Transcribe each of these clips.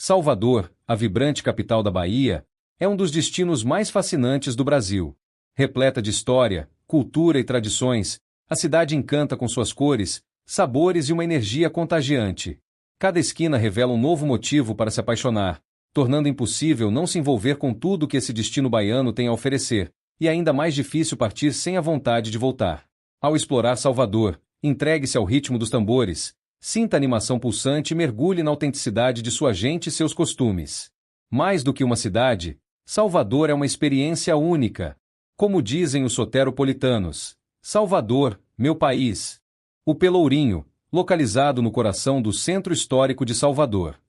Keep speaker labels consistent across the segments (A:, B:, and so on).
A: Salvador, a vibrante capital da Bahia, é um dos destinos mais fascinantes do Brasil. Repleta de história, cultura e tradições, a cidade encanta com suas cores, sabores e uma energia contagiante. Cada esquina revela um novo motivo para se apaixonar, tornando impossível não se envolver com tudo que esse destino baiano tem a oferecer, e ainda mais difícil partir sem a vontade de voltar. Ao explorar Salvador, entregue-se ao ritmo dos tambores, sinta a animação pulsante e mergulhe na autenticidade de sua gente e seus costumes. Mais do que uma cidade, Salvador é uma experiência única. Como dizem os soteropolitanos, Salvador, meu país. O Pelourinho, localizado no coração do centro histórico de Salvador.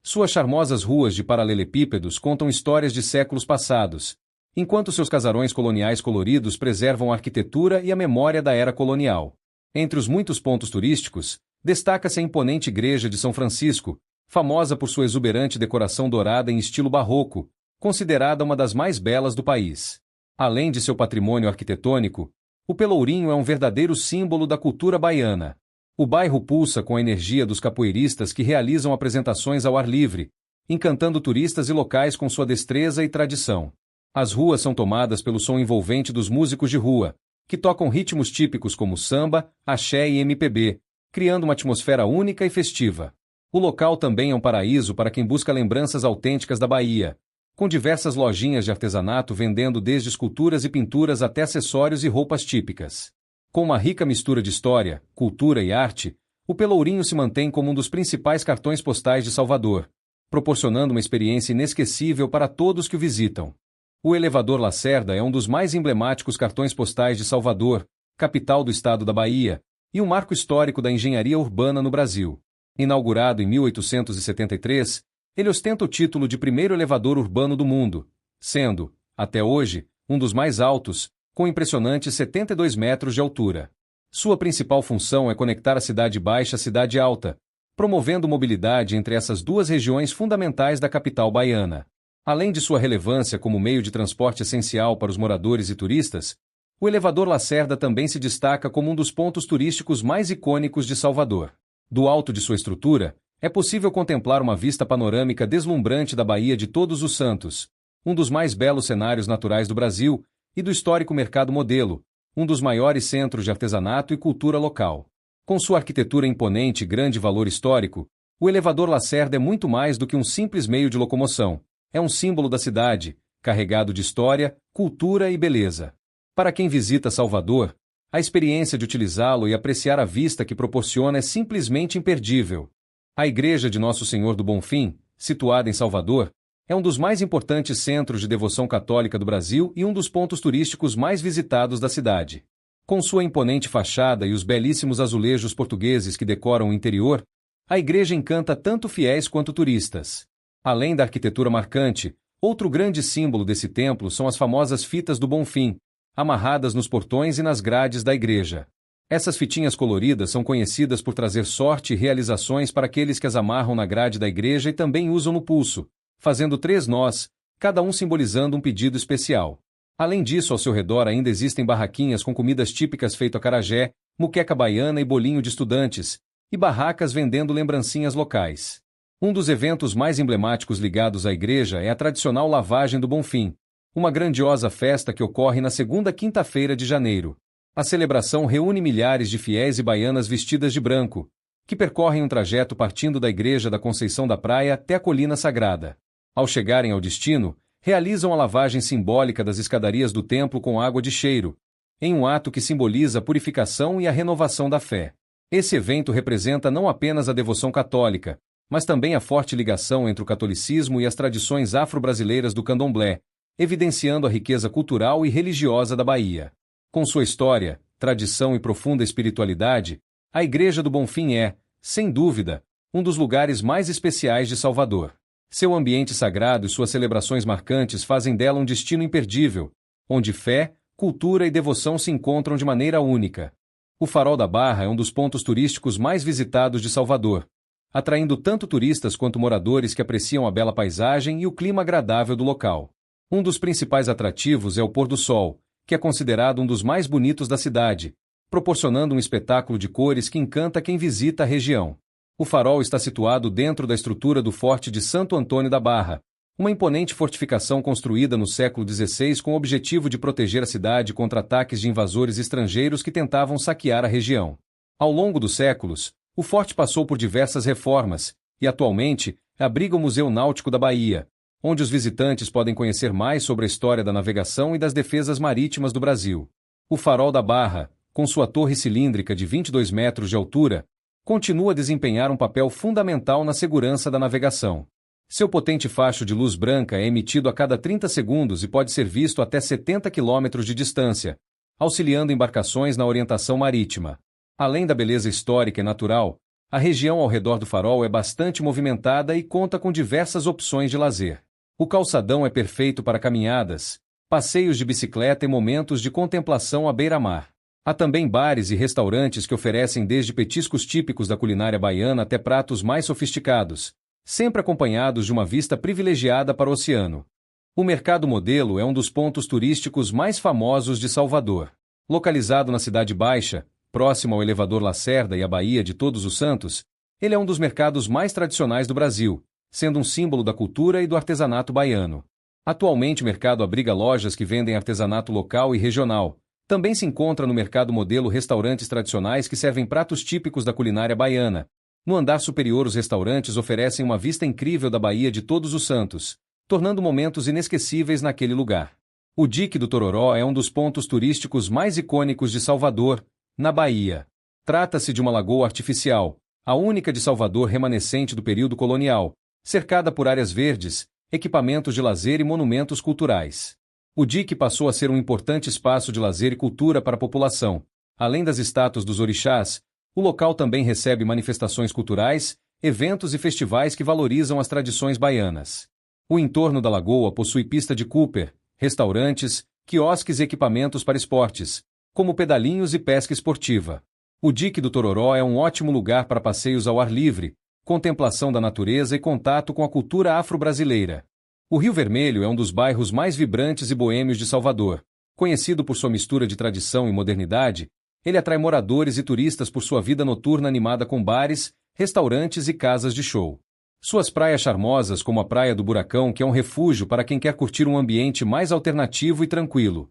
A: Suas charmosas ruas de paralelepípedos contam histórias de séculos passados, enquanto seus casarões coloniais coloridos preservam a arquitetura e a memória da era colonial. Entre os muitos pontos turísticos, destaca-se a imponente Igreja de São Francisco, famosa por sua exuberante decoração dourada em estilo barroco, considerada uma das mais belas do país. Além de seu patrimônio arquitetônico, o Pelourinho é um verdadeiro símbolo da cultura baiana. O bairro pulsa com a energia dos capoeiristas que realizam apresentações ao ar livre, encantando turistas e locais com sua destreza e tradição. As ruas são tomadas pelo som envolvente dos músicos de rua, que tocam ritmos típicos como samba, axé e MPB, criando uma atmosfera única e festiva. O local também é um paraíso para quem busca lembranças autênticas da Bahia, com diversas lojinhas de artesanato vendendo desde esculturas e pinturas até acessórios e roupas típicas. Com uma rica mistura de história, cultura e arte, o Pelourinho se mantém como um dos principais cartões postais de Salvador, proporcionando uma experiência inesquecível para todos que o visitam. O elevador Lacerda é um dos mais emblemáticos cartões postais de Salvador, capital do estado da Bahia, e um marco histórico da engenharia urbana no Brasil. Inaugurado em 1873, ele ostenta o título de primeiro elevador urbano do mundo, sendo, até hoje, um dos mais altos, com impressionantes 72 metros de altura. Sua principal função é conectar a Cidade Baixa à Cidade Alta, promovendo mobilidade entre essas duas regiões fundamentais da capital baiana. Além de sua relevância como meio de transporte essencial para os moradores e turistas, o elevador Lacerda também se destaca como um dos pontos turísticos mais icônicos de Salvador. Do alto de sua estrutura, é possível contemplar uma vista panorâmica deslumbrante da Baía de Todos os Santos, um dos mais belos cenários naturais do Brasil, e do histórico Mercado Modelo, um dos maiores centros de artesanato e cultura local. Com sua arquitetura imponente e grande valor histórico, o elevador Lacerda é muito mais do que um simples meio de locomoção. É um símbolo da cidade, carregado de história, cultura e beleza. Para quem visita Salvador, a experiência de utilizá-lo e apreciar a vista que proporciona é simplesmente imperdível. A Igreja de Nosso Senhor do Bonfim, situada em Salvador, é um dos mais importantes centros de devoção católica do Brasil e um dos pontos turísticos mais visitados da cidade. Com sua imponente fachada e os belíssimos azulejos portugueses que decoram o interior, a igreja encanta tanto fiéis quanto turistas. Além da arquitetura marcante, outro grande símbolo desse templo são as famosas fitas do Bonfim, amarradas nos portões e nas grades da igreja. Essas fitinhas coloridas são conhecidas por trazer sorte e realizações para aqueles que as amarram na grade da igreja e também usam no pulso, fazendo 3 nós, cada um simbolizando um pedido especial. Além disso, ao seu redor ainda existem barraquinhas com comidas típicas feito acarajé, muqueca baiana e bolinho de estudantes, e barracas vendendo lembrancinhas locais. Um dos eventos mais emblemáticos ligados à igreja é a tradicional Lavagem do Bonfim, uma grandiosa festa que ocorre na segunda quinta-feira de janeiro. A celebração reúne milhares de fiéis e baianas vestidas de branco, que percorrem um trajeto partindo da Igreja da Conceição da Praia até a Colina Sagrada. Ao chegarem ao destino, realizam a lavagem simbólica das escadarias do templo com água de cheiro, em um ato que simboliza a purificação e a renovação da fé. Esse evento representa não apenas a devoção católica, mas também a forte ligação entre o catolicismo e as tradições afro-brasileiras do candomblé, evidenciando a riqueza cultural e religiosa da Bahia. Com sua história, tradição e profunda espiritualidade, a Igreja do Bonfim é, sem dúvida, um dos lugares mais especiais de Salvador. Seu ambiente sagrado e suas celebrações marcantes fazem dela um destino imperdível, onde fé, cultura e devoção se encontram de maneira única. O Farol da Barra é um dos pontos turísticos mais visitados de Salvador, atraindo tanto turistas quanto moradores que apreciam a bela paisagem e o clima agradável do local. Um dos principais atrativos é o pôr do sol, que é considerado um dos mais bonitos da cidade, proporcionando um espetáculo de cores que encanta quem visita a região. O farol está situado dentro da estrutura do Forte de Santo Antônio da Barra, uma imponente fortificação construída no século XVI com o objetivo de proteger a cidade contra ataques de invasores estrangeiros que tentavam saquear a região. Ao longo dos séculos, o forte passou por diversas reformas e, atualmente, abriga o Museu Náutico da Bahia, onde os visitantes podem conhecer mais sobre a história da navegação e das defesas marítimas do Brasil. O Farol da Barra, com sua torre cilíndrica de 22 metros de altura, continua a desempenhar um papel fundamental na segurança da navegação. Seu potente facho de luz branca é emitido a cada 30 segundos e pode ser visto até 70 quilômetros de distância, auxiliando embarcações na orientação marítima. Além da beleza histórica e natural, a região ao redor do farol é bastante movimentada e conta com diversas opções de lazer. O calçadão é perfeito para caminhadas, passeios de bicicleta e momentos de contemplação à beira-mar. Há também bares e restaurantes que oferecem desde petiscos típicos da culinária baiana até pratos mais sofisticados, sempre acompanhados de uma vista privilegiada para o oceano. O Mercado Modelo é um dos pontos turísticos mais famosos de Salvador. Localizado na Cidade Baixa, próximo ao elevador Lacerda e à Baía de Todos os Santos, ele é um dos mercados mais tradicionais do Brasil, sendo um símbolo da cultura e do artesanato baiano. Atualmente o mercado abriga lojas que vendem artesanato local e regional. Também se encontra no Mercado Modelo restaurantes tradicionais que servem pratos típicos da culinária baiana. No andar superior, os restaurantes oferecem uma vista incrível da Baía de Todos os Santos, tornando momentos inesquecíveis naquele lugar. O Dique do Tororó é um dos pontos turísticos mais icônicos de Salvador, na Bahia. Trata-se de uma lagoa artificial, a única de Salvador remanescente do período colonial, cercada por áreas verdes, equipamentos de lazer e monumentos culturais. O dique passou a ser um importante espaço de lazer e cultura para a população. Além das estátuas dos orixás, o local também recebe manifestações culturais, eventos e festivais que valorizam as tradições baianas. O entorno da lagoa possui pista de Cooper, restaurantes, quiosques e equipamentos para esportes, como pedalinhos e pesca esportiva. O Dique do Tororó é um ótimo lugar para passeios ao ar livre, contemplação da natureza e contato com a cultura afro-brasileira. O Rio Vermelho é um dos bairros mais vibrantes e boêmios de Salvador. Conhecido por sua mistura de tradição e modernidade, ele atrai moradores e turistas por sua vida noturna animada com bares, restaurantes e casas de show. Suas praias charmosas, como a Praia do Buracão, que é um refúgio para quem quer curtir um ambiente mais alternativo e tranquilo.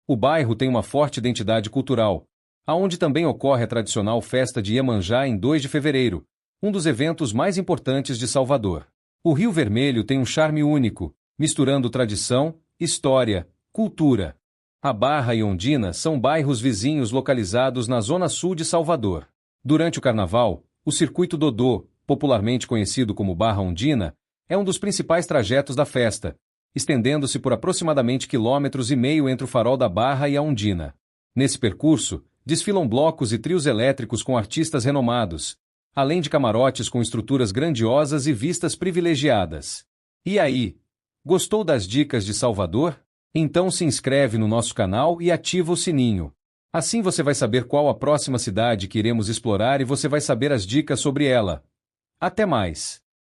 A: O bairro tem uma forte identidade cultural, aonde também ocorre a tradicional festa de Iemanjá em 2 de fevereiro, um dos eventos mais importantes de Salvador. O Rio Vermelho tem um charme único, misturando tradição, história, cultura. A Barra e Ondina são bairros vizinhos localizados na zona sul de Salvador. Durante o carnaval, o Circuito Dodô, popularmente conhecido como Barra Ondina, é um dos principais trajetos da festa, estendendo-se por aproximadamente 1,5 quilômetros entre o Farol da Barra e a Ondina. Nesse percurso, desfilam blocos e trios elétricos com artistas renomados, além de camarotes com estruturas grandiosas e vistas privilegiadas. E aí, gostou das dicas de Salvador? Então se inscreve no nosso canal e ativa o sininho. Assim você vai saber qual a próxima cidade que iremos explorar e você vai saber as dicas sobre ela. Até mais!